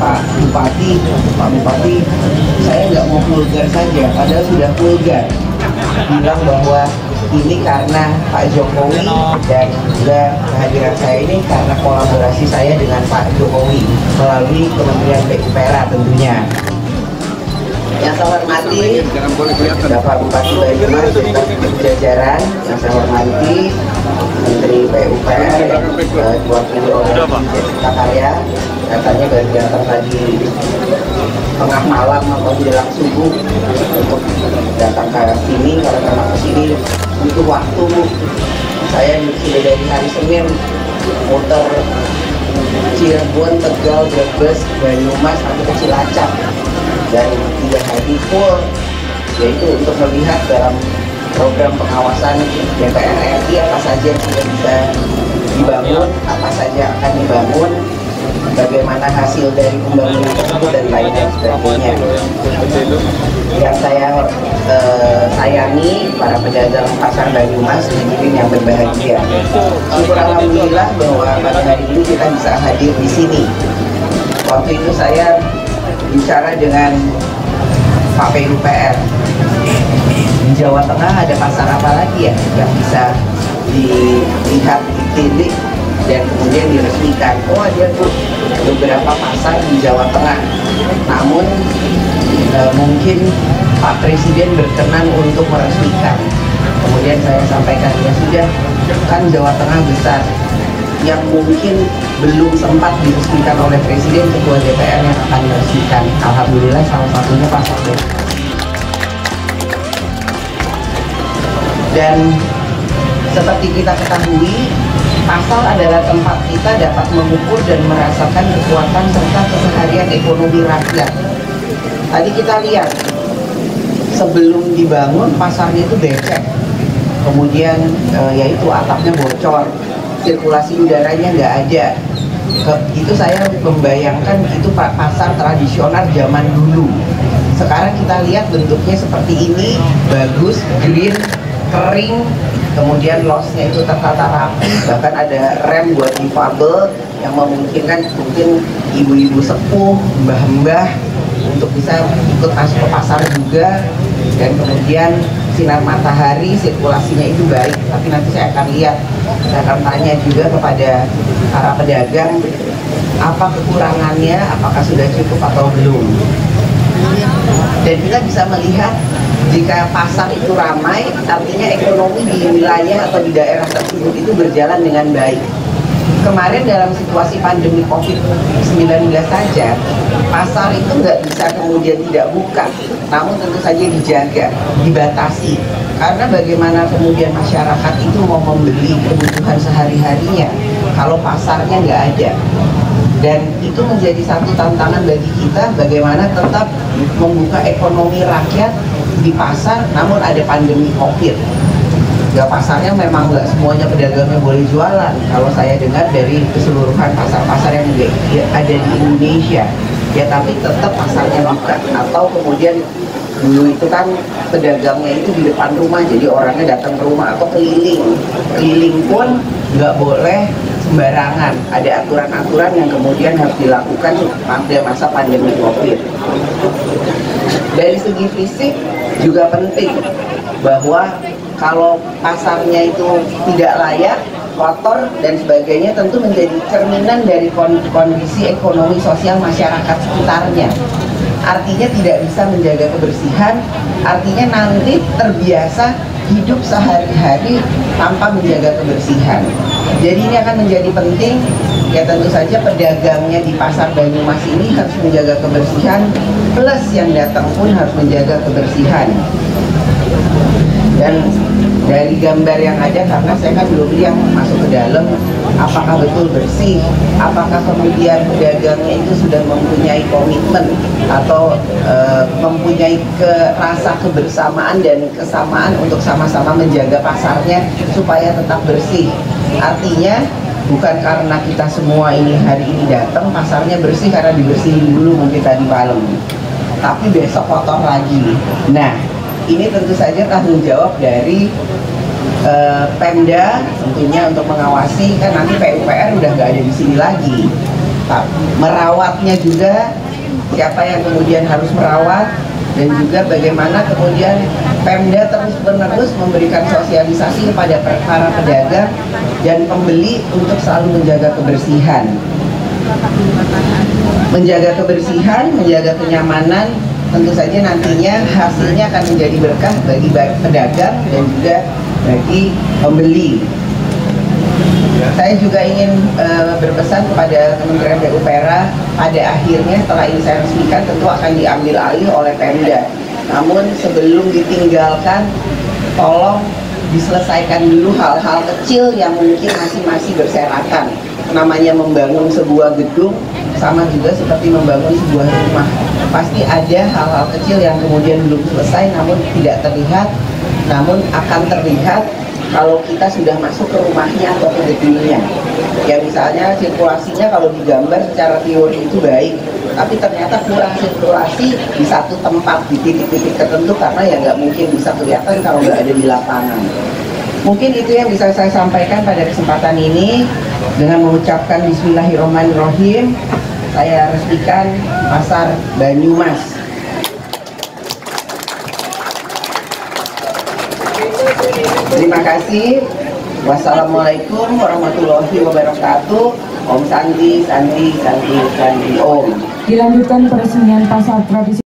Pak Bupati, saya nggak mau vulgar saja, padahal sudah vulgar bilang bahwa ini karena Pak Jokowi dan juga kehadiran saya ini karena kolaborasi saya dengan Pak Jokowi melalui Kementerian PUPR tentunya. Yang saya hormati Bapak Bupati Banyumas serta jajaran, yang saya hormati Menteri PUPR yang diwakili oleh Cipta Karya, katanya baru datang tadi tengah malam atau menjelang subuh untuk datang ke sini. Kalau datang ke sini butuh waktu. Saya sudah dari hari Senin muter Cirebon, Tegal, Brebes, Banyumas sampai ke Cilacap, dan 3 hari full, yaitu untuk melihat dalam program pengawasan DPR RI apa saja yang sudah bisa dibangun, apa saja akan dibangun, bagaimana hasil dari pembangunan tersebut dan lain sebagainya. Yang saya sayangi para pedagang pasar Banyumas hadirin yang berbahagia. Syukur alhamdulillah bahwa pada hari ini kita bisa hadir di sini. Waktu itu saya bicara dengan Pak PUPR, di Jawa Tengah ada pasar apa lagi ya yang bisa dilihat di titik dan kemudian diresmikan. Oh, ada tuh beberapa pasar di Jawa Tengah, namun mungkin Pak Presiden berkenan untuk meresmikan. Kemudian saya sampaikan, ya sudah, kan Jawa Tengah besar, yang mungkin belum sempat diresmikan oleh Presiden, Ketua DPR yang akan meresmikan. Alhamdulillah salah satunya pasar Banyumas. Dan seperti kita ketahui, pasar adalah tempat kita dapat mengukur dan merasakan kekuatan serta keseharian ekonomi rakyat. Tadi kita lihat, sebelum dibangun pasarnya itu becek, kemudian yaitu atapnya bocor, sirkulasi udaranya nggak ada. Itu saya membayangkan itu pasar tradisional zaman dulu. Sekarang kita lihat bentuknya seperti ini, bagus, green, kering, kemudian losnya itu tertata rapi, bahkan ada rem buat difabel yang memungkinkan mungkin ibu-ibu sepuh, mbah-mbah untuk bisa ikut masuk ke pasar juga. Dan kemudian sinar matahari, sirkulasinya itu baik. Tapi nanti saya akan lihat, saya akan tanya juga kepada para pedagang apa kekurangannya, apakah sudah cukup atau belum. Dan kita bisa melihat jika pasar itu ramai, artinya ekonomi di wilayah atau di daerah tersebut itu berjalan dengan baik. Kemarin dalam situasi pandemi COVID-19 saja, pasar itu nggak bisa kemudian tidak buka, namun tentu saja dijaga, dibatasi. Karena bagaimana kemudian masyarakat itu mau membeli kebutuhan sehari-harinya kalau pasarnya nggak ada. Dan itu menjadi satu tantangan bagi kita, bagaimana tetap membuka ekonomi rakyat di pasar, namun ada pandemi COVID. Ya, pasarnya memang nggak semuanya pedagangnya boleh jualan. Kalau saya dengar dari keseluruhan pasar-pasar yang ada di Indonesia, ya tapi tetap pasarnya buka. Atau kemudian dulu itu kan pedagangnya itu di depan rumah, jadi orangnya datang ke rumah atau keliling pun nggak boleh sembarangan. Ada aturan-aturan yang kemudian harus dilakukan pada masa pandemi COVID. Dari segi fisik juga penting, bahwa kalau pasarnya itu tidak layak, kotor dan sebagainya, tentu menjadi cerminan dari kondisi ekonomi sosial masyarakat sekitarnya. Artinya tidak bisa menjaga kebersihan, artinya nanti terbiasa hidup sehari-hari tanpa menjaga kebersihan. Jadi ini akan menjadi penting, ya tentu saja pedagangnya di pasar Banyumas ini harus menjaga kebersihan, plus yang datang pun harus menjaga kebersihan. Dan dari gambar yang ada, karena saya kan belum lihat masuk ke dalam, apakah betul bersih, apakah kemudian pedagangnya itu sudah mempunyai komitmen atau mempunyai rasa kebersamaan dan kesamaan untuk sama-sama menjaga pasarnya supaya tetap bersih. Artinya bukan karena kita semua ini hari ini datang pasarnya bersih karena dibersihin dulu mungkin tadi malam, tapi besok kotor lagi. Nah, ini tentu saja tanggung jawab dari Pemda tentunya untuk mengawasi. Kan nanti PUPR udah nggak ada di sini lagi, merawatnya juga, siapa yang kemudian harus merawat, dan juga bagaimana kemudian Pemda terus-menerus memberikan sosialisasi kepada para pedagang dan pembeli untuk selalu menjaga kebersihan. Menjaga kebersihan, menjaga kenyamanan, tentu saja nantinya hasilnya akan menjadi berkah bagi pedagang dan juga bagi pembeli. Saya juga ingin berpesan kepada Kementerian PUPR, pada akhirnya setelah ini saya resmikan tentu akan diambil alih oleh Pemda. Namun sebelum ditinggalkan, tolong diselesaikan dulu hal-hal kecil yang mungkin masih berserakan. Namanya membangun sebuah gedung sama juga seperti membangun sebuah rumah. Pasti ada hal-hal kecil yang kemudian belum selesai namun tidak terlihat, namun akan terlihat kalau kita sudah masuk ke rumahnya atau ke gedungnya. Ya misalnya sirkulasinya kalau digambar secara teori itu baik, tapi ternyata kurang sirkulasi di satu tempat, di titik-titik tertentu, karena ya nggak mungkin bisa kelihatan kalau nggak ada di lapangan. Mungkin itu yang bisa saya sampaikan pada kesempatan ini. Dengan mengucapkan Bismillahirrahmanirrahim, saya resmikan Pasar Banyumas. Terima kasih. Wassalamualaikum warahmatullahi wabarakatuh. Om Santi, Santi, Santi, Santi, Om. Dilanjutkan peresmian pasar tradisional